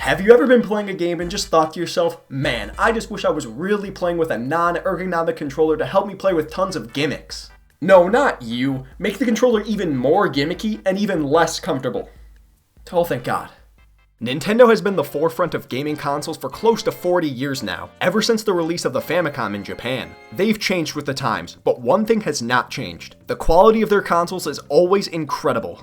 Have you ever been playing a game and just thought to yourself, man, I just wish I was really playing with a non-ergonomic controller to help me play with tons of gimmicks? No, not you. Make the controller even more gimmicky and even less comfortable. Oh, thank God. Nintendo has been the forefront of gaming consoles for close to 40 years now, ever since the release of the Famicom in Japan. They've changed with the times, but one thing has not changed. The quality of their consoles is always incredible.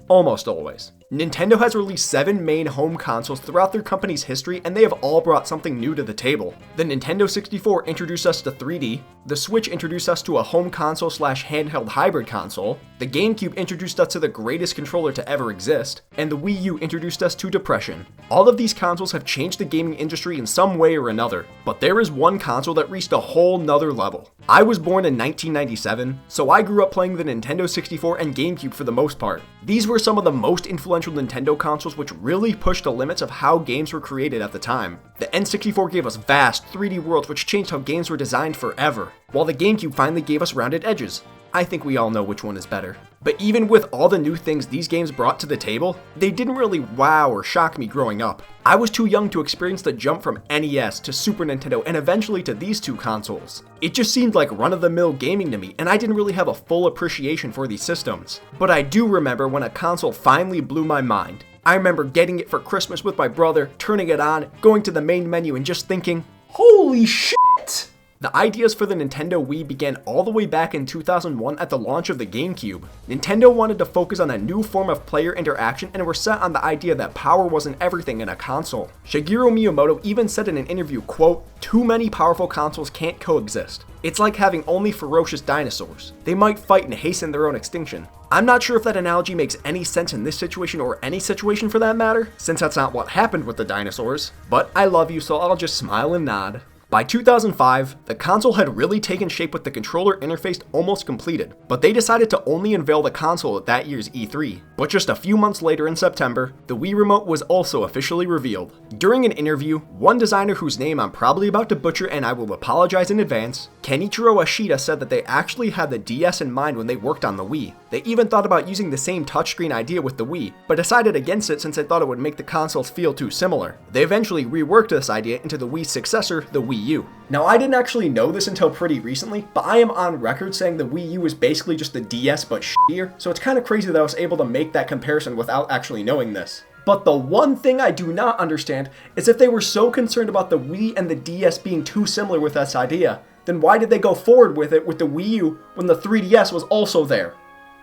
Almost always. Nintendo has released 7 main home consoles throughout their company's history, and they have all brought something new to the table. The Nintendo 64 introduced us to 3D, the Switch introduced us to a home console / handheld hybrid console, the GameCube introduced us to the greatest controller to ever exist, and the Wii U introduced us to depression. All of these consoles have changed the gaming industry in some way or another, but there is one console that reached a whole nother level. I was born in 1997, so I grew up playing the Nintendo 64 and GameCube for the most part. These were some of the most influential Nintendo consoles which really pushed the limits of how games were created at the time. The N64 gave us vast 3D worlds which changed how games were designed forever, while the GameCube finally gave us rounded edges. I think we all know which one is better. But even with all the new things these games brought to the table, they didn't really wow or shock me growing up. I was too young to experience the jump from NES to Super Nintendo and eventually to these two consoles. It just seemed like run-of-the-mill gaming to me, and I didn't really have a full appreciation for these systems. But I do remember when a console finally blew my mind. I remember getting it for Christmas with my brother, turning it on, going to the main menu and just thinking, holy shit! The ideas for the Nintendo Wii began all the way back in 2001 at the launch of the GameCube. Nintendo wanted to focus on a new form of player interaction and were set on the idea that power wasn't everything in a console. Shigeru Miyamoto even said in an interview, quote, "Too many powerful consoles can't coexist. It's like having only ferocious dinosaurs. They might fight and hasten their own extinction." I'm not sure if that analogy makes any sense in this situation or any situation for that matter, since that's not what happened with the dinosaurs, but I love you so I'll just smile and nod. By 2005, the console had really taken shape with the controller interface almost completed, but they decided to only unveil the console at that year's E3. But just a few months later in September, the Wii Remote was also officially revealed. During an interview, one designer whose name I'm probably about to butcher and I will apologize in advance, Kenichiro Ashida, said that they actually had the DS in mind when they worked on the Wii. They even thought about using the same touchscreen idea with the Wii, but decided against it since they thought it would make the consoles feel too similar. They eventually reworked this idea into the Wii's successor, the Wii U. Now, I didn't actually know this until pretty recently, but I am on record saying the Wii U is basically just the DS but shittier, so it's kind of crazy that I was able to make that comparison without actually knowing this. But the one thing I do not understand is if they were so concerned about the Wii and the DS being too similar with this idea, then why did they go forward with it with the Wii U when the 3DS was also there?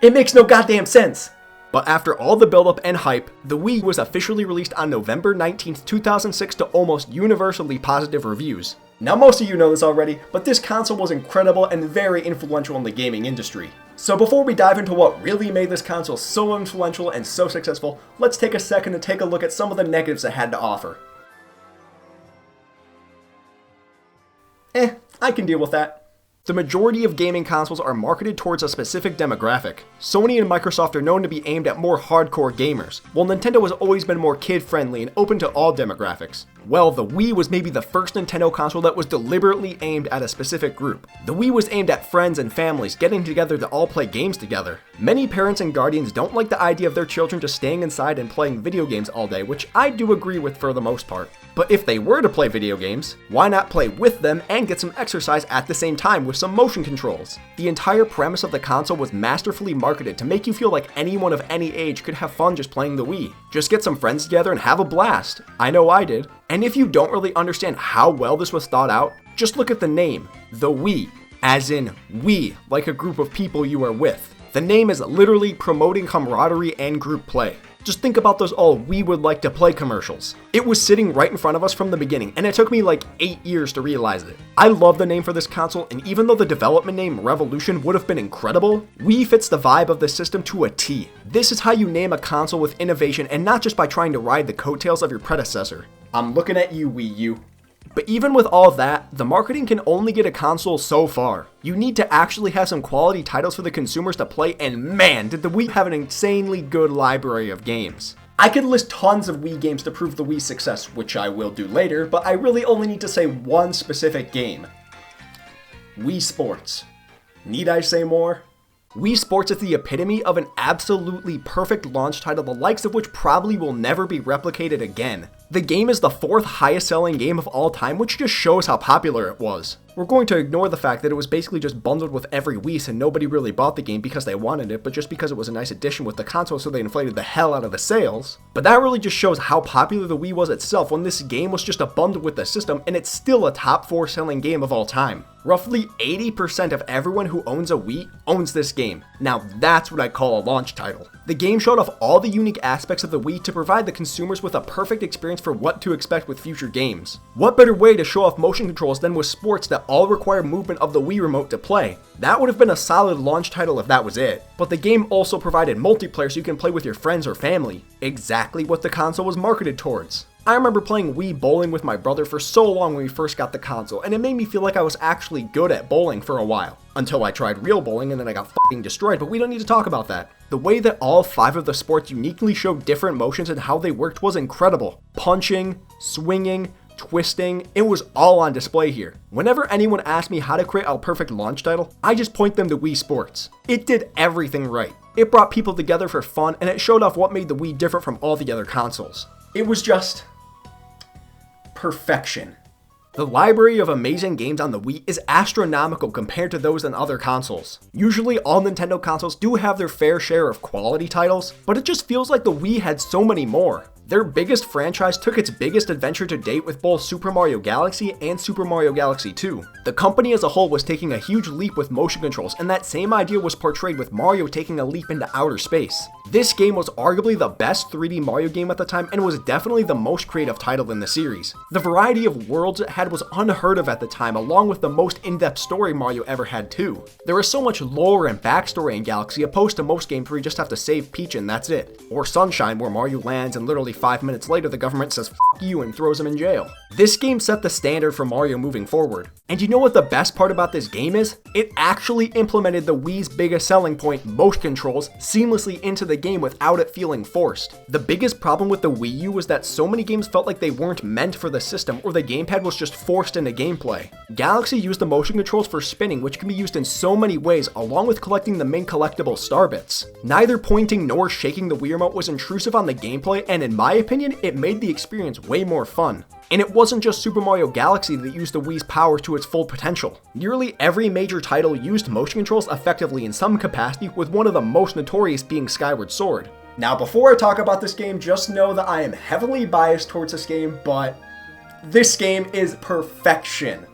It makes no goddamn sense! But after all the build-up and hype, the Wii was officially released on November 19th, 2006 to almost universally positive reviews. Now most of you know this already, but this console was incredible and very influential in the gaming industry. So before we dive into what really made this console so influential and so successful, let's take a second to take a look at some of the negatives it had to offer. I can deal with that. The majority of gaming consoles are marketed towards a specific demographic. Sony and Microsoft are known to be aimed at more hardcore gamers, while Nintendo has always been more kid-friendly and open to all demographics. Well, the Wii was maybe the first Nintendo console that was deliberately aimed at a specific group. The Wii was aimed at friends and families getting together to all play games together. Many parents and guardians don't like the idea of their children just staying inside and playing video games all day, which I do agree with for the most part. But if they were to play video games, why not play with them and get some exercise at the same time with some motion controls? The entire premise of the console was masterfully marketed to make you feel like anyone of any age could have fun just playing the Wii. Just get some friends together and have a blast. I know I did. And if you don't really understand how well this was thought out, just look at the name, the Wii, as in we, like a group of people you are with. The name is literally promoting camaraderie and group play. Just think about those all "we would like to play" commercials. It was sitting right in front of us from the beginning, and it took me like 8 years to realize it. I love the name for this console, and even though the development name Revolution would have been incredible, Wii fits the vibe of the system to a T. This is how you name a console with innovation and not just by trying to ride the coattails of your predecessor. I'm looking at you, Wii U. But even with all of that, the marketing can only get a console so far. You need to actually have some quality titles for the consumers to play, and man, did the Wii have an insanely good library of games. I could list tons of Wii games to prove the Wii's success, which I will do later, but I really only need to say one specific game. Wii Sports. Need I say more? Wii Sports is the epitome of an absolutely perfect launch title, the likes of which probably will never be replicated again. The game is the 4th highest selling game of all time, which just shows how popular it was. We're going to ignore the fact that it was basically just bundled with every Wii, so nobody really bought the game because they wanted it, but just because it was a nice addition with the console, so they inflated the hell out of the sales. But that really just shows how popular the Wii was itself when this game was just a bundle with the system, and it's still a top 4 selling game of all time. Roughly 80% of everyone who owns a Wii owns this game. Now that's what I call a launch title. The game showed off all the unique aspects of the Wii to provide the consumers with a perfect experience for what to expect with future games. What better way to show off motion controls than with sports that all require movement of the Wii remote to play? That would have been a solid launch title if that was it. But the game also provided multiplayer so you can play with your friends or family. Exactly what the console was marketed towards. I remember playing Wii bowling with my brother for so long when we first got the console, and it made me feel like I was actually good at bowling for a while. Until I tried real bowling and then I got fucking destroyed, but we don't need to talk about that. The way that all 5 of the sports uniquely showed different motions and how they worked was incredible. Punching, swinging, twisting, it was all on display here. Whenever anyone asks me how to create a perfect launch title, I just point them to Wii Sports. It did everything right. It brought people together for fun, and it showed off what made the Wii different from all the other consoles. It was just perfection. The library of amazing games on the Wii is astronomical compared to those on other consoles. Usually all Nintendo consoles do have their fair share of quality titles, but it just feels like the Wii had so many more. Their biggest franchise took its biggest adventure to date with both Super Mario Galaxy and Super Mario Galaxy 2. The company as a whole was taking a huge leap with motion controls, and that same idea was portrayed with Mario taking a leap into outer space. This game was arguably the best 3D Mario game at the time and was definitely the most creative title in the series. The variety of worlds it had was unheard of at the time, along with the most in-depth story Mario ever had too. There was so much lore and backstory in Galaxy opposed to most games where you just have to save Peach and that's it. Or Sunshine where Mario lands and literally 5 minutes later the government says "F you" and throws him in jail. This game set the standard for Mario moving forward. And you know what the best part about this game is? It actually implemented the Wii's biggest selling point, motion controls, seamlessly into the game without it feeling forced. The biggest problem with the Wii U was that so many games felt like they weren't meant for the system, or the gamepad was just forced into gameplay. Galaxy used the motion controls for spinning, which can be used in so many ways, along with collecting the main collectible star bits. Neither pointing nor shaking the Wii remote was intrusive on the gameplay, and in my opinion, it made the experience way more fun. And it wasn't just Super Mario Galaxy that used the Wii's power to its full potential. Nearly every major title used motion controls effectively in some capacity, with one of the most notorious being Skyward Sword. Now before I talk about this game, just know that I am heavily biased towards this game, but this game is perfection.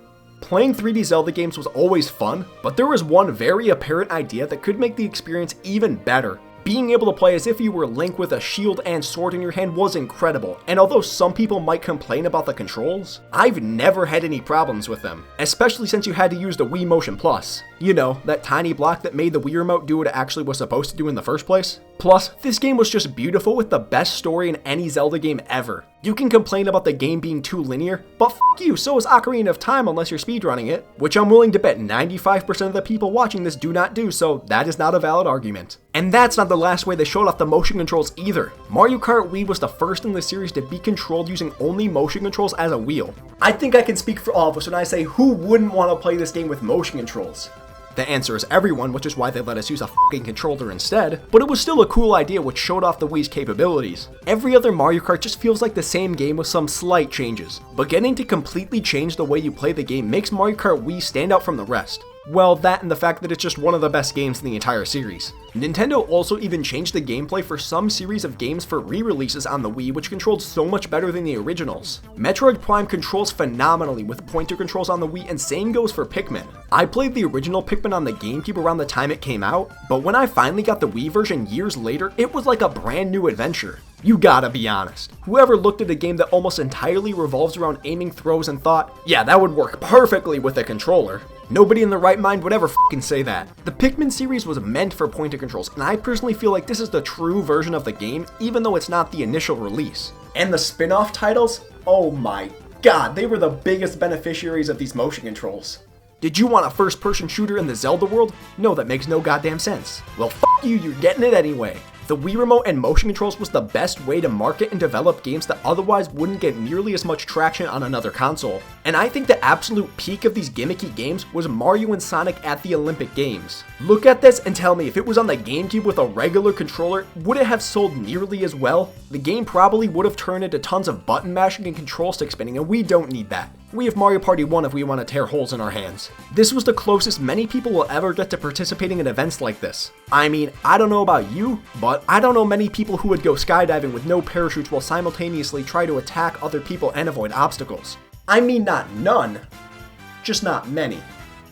Playing 3D Zelda games was always fun, but there was one very apparent idea that could make the experience even better. Being able to play as if you were Link with a shield and sword in your hand was incredible, and although some people might complain about the controls, I've never had any problems with them, especially since you had to use the Wii Motion Plus. You know, that tiny block that made the Wii remote do what it actually was supposed to do in the first place. Plus, this game was just beautiful with the best story in any Zelda game ever. You can complain about the game being too linear, but f you, so is Ocarina of Time unless you're speedrunning it, which I'm willing to bet 95% of the people watching this do not do, so that is not a valid argument. And that's not the last way they showed off the motion controls either. Mario Kart Wii was the first in the series to be controlled using only motion controls as a wheel. I think I can speak for all of us when I say who wouldn't want to play this game with motion controls? The answer is everyone, which is why they let us use a fucking controller instead, but it was still a cool idea which showed off the Wii's capabilities. Every other Mario Kart just feels like the same game with some slight changes, but getting to completely change the way you play the game makes Mario Kart Wii stand out from the rest. Well, that and the fact that it's just one of the best games in the entire series. Nintendo also even changed the gameplay for some series of games for re-releases on the Wii, which controlled so much better than the originals. Metroid Prime controls phenomenally with pointer controls on the Wii, and same goes for Pikmin. I played the original Pikmin on the GameCube around the time it came out, but when I finally got the Wii version years later, it was like a brand new adventure. You gotta be honest. Whoever looked at a game that almost entirely revolves around aiming throws and thought, yeah, that would work perfectly with a controller. Nobody in their right mind would ever fucking say that. The Pikmin series was meant for pointer controls, and I personally feel like this is the true version of the game, even though it's not the initial release. And the spin-off titles? Oh my god, they were the biggest beneficiaries of these motion controls. Did you want a first-person shooter in the Zelda world? No, that makes no goddamn sense. Well, f you, you're getting it anyway. The Wii Remote and motion controls was the best way to market and develop games that otherwise wouldn't get nearly as much traction on another console. And I think the absolute peak of these gimmicky games was Mario and Sonic at the Olympic Games. Look at this and tell me, if it was on the GameCube with a regular controller, would it have sold nearly as well? The game probably would have turned into tons of button mashing and control stick spinning, and we don't need that. We have Mario Party 1 if we want to tear holes in our hands. This was the closest many people will ever get to participating in events like this. I mean, I don't know about you, but I don't know many people who would go skydiving with no parachutes while simultaneously try to attack other people and avoid obstacles. I mean, not none, just not many.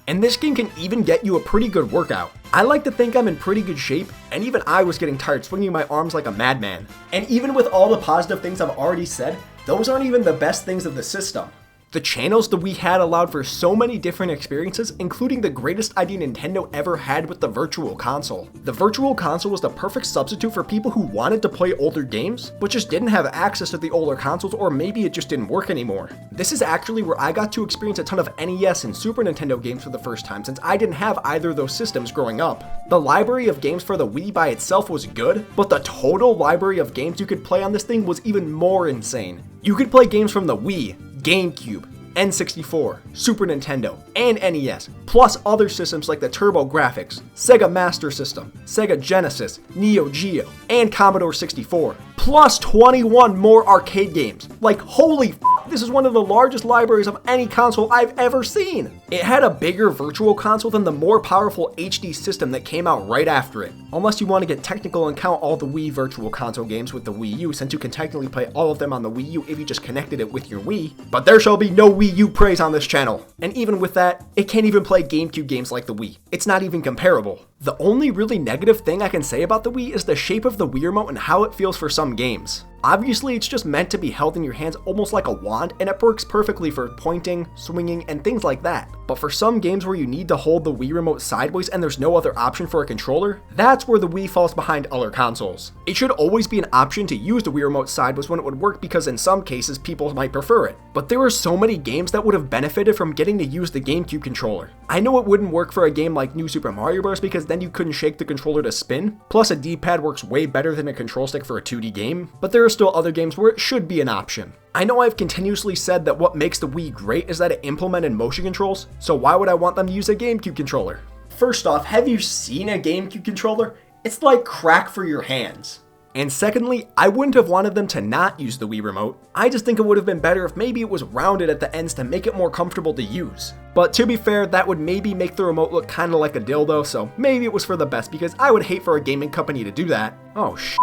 And this game can even get you a pretty good workout. I like to think I'm in pretty good shape, and even I was getting tired swinging my arms like a madman. And even with all the positive things I've already said, those aren't even the best things of the system. The channels the Wii had allowed for so many different experiences, including the greatest idea Nintendo ever had with the Virtual Console. The Virtual Console was the perfect substitute for people who wanted to play older games, but just didn't have access to the older consoles, or maybe it just didn't work anymore. This is actually where I got to experience a ton of NES and Super Nintendo games for the first time, since I didn't have either of those systems growing up. The library of games for the Wii by itself was good, but the total library of games you could play on this thing was even more insane. You could play games from the Wii, GameCube, N64, Super Nintendo, and NES, plus other systems like the TurboGrafx, Sega Master System, Sega Genesis, Neo Geo, and Commodore 64, plus 21 more arcade games. Like, holy f***, this is one of the largest libraries of any console I've ever seen. It had a bigger Virtual Console than the more powerful HD system that came out right after it. Unless you want to get technical and count all the Wii Virtual Console games with the Wii U, since you can technically play all of them on the Wii U if you just connected it with your Wii. But there shall be no Wii U praise on this channel. And even with that, it can't even play GameCube games like the Wii. It's not even comparable. The only really negative thing I can say about the Wii is the shape of the Wii Remote and how it feels for some games. Obviously, it's just meant to be held in your hands almost like a wand, and it works perfectly for pointing, swinging, and things like that. But for some games where you need to hold the Wii Remote sideways and there's no other option for a controller, that's where the Wii falls behind other consoles. It should always be an option to use the Wii Remote sideways when it would work, because in some cases people might prefer it. But there are so many games that would have benefited from getting to use the GameCube controller. I know it wouldn't work for a game like New Super Mario Bros. Because then you couldn't shake the controller to spin, plus a D-pad works way better than a control stick for a 2D game, but there are still other games where it should be an option. I know I've continuously said that what makes the Wii great is that it implemented motion controls, so why would I want them to use a GameCube controller? First off, have you seen a GameCube controller? It's like crack for your hands. And secondly, I wouldn't have wanted them to not use the Wii Remote. I just think it would have been better if maybe it was rounded at the ends to make it more comfortable to use. But to be fair, that would maybe make the remote look kinda like a dildo, so maybe it was for the best, because I would hate for a gaming company to do that. Oh shit.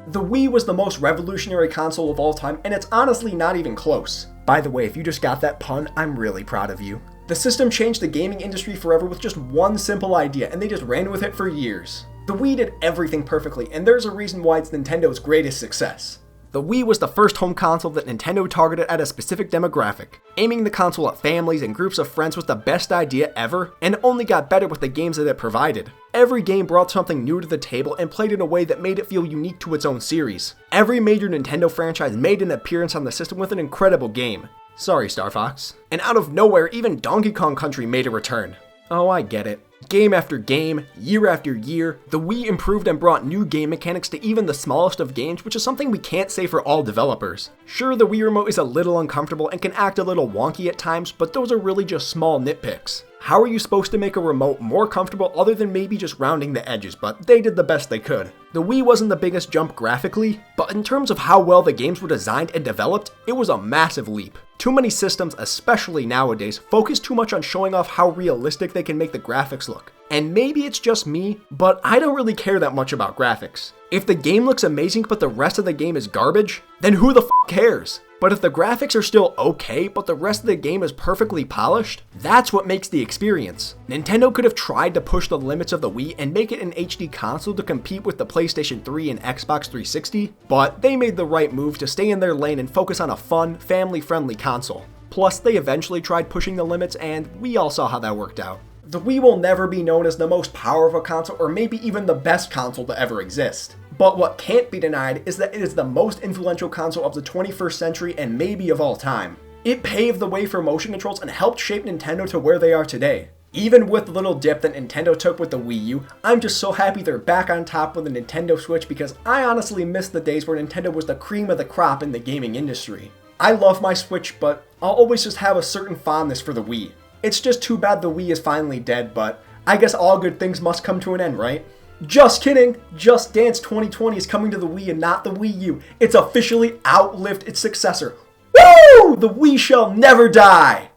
The Wii was the most revolutionary console of all time, and it's honestly not even close. By the way, if you just got that pun, I'm really proud of you. The system changed the gaming industry forever with just one simple idea, and they just ran with it for years. The Wii did everything perfectly, and there's a reason why it's Nintendo's greatest success. The Wii was the first home console that Nintendo targeted at a specific demographic. Aiming the console at families and groups of friends was the best idea ever, and it only got better with the games that it provided. Every game brought something new to the table and played in a way that made it feel unique to its own series. Every major Nintendo franchise made an appearance on the system with an incredible game. Sorry, Star Fox. And out of nowhere, even Donkey Kong Country made a return. Oh, I get it. Game after game, year after year, the Wii improved and brought new game mechanics to even the smallest of games, which is something we can't say for all developers. Sure, the Wii Remote is a little uncomfortable and can act a little wonky at times, but those are really just small nitpicks. How are you supposed to make a remote more comfortable other than maybe just rounding the edges, but they did the best they could. The Wii wasn't the biggest jump graphically, but in terms of how well the games were designed and developed, it was a massive leap. Too many systems, especially nowadays, focus too much on showing off how realistic they can make the graphics look. And maybe it's just me, but I don't really care that much about graphics. If the game looks amazing but the rest of the game is garbage, then who the f cares? But if the graphics are still okay, but the rest of the game is perfectly polished, that's what makes the experience. Nintendo could have tried to push the limits of the Wii and make it an HD console to compete with the PlayStation 3 and Xbox 360, but they made the right move to stay in their lane and focus on a fun, family-friendly console. Plus, they eventually tried pushing the limits, and we all saw how that worked out. The Wii will never be known as the most powerful console, or maybe even the best console to ever exist. But what can't be denied is that it is the most influential console of the 21st century and maybe of all time. It paved the way for motion controls and helped shape Nintendo to where they are today. Even with the little dip that Nintendo took with the Wii U, I'm just so happy they're back on top with the Nintendo Switch because I honestly miss the days where Nintendo was the cream of the crop in the gaming industry. I love my Switch, but I'll always just have a certain fondness for the Wii. It's just too bad the Wii is finally dead, but I guess all good things must come to an end, right? Just kidding! Just Dance 2020 is coming to the Wii and not the Wii U. It's officially outlived its successor. Woo! The Wii shall never die!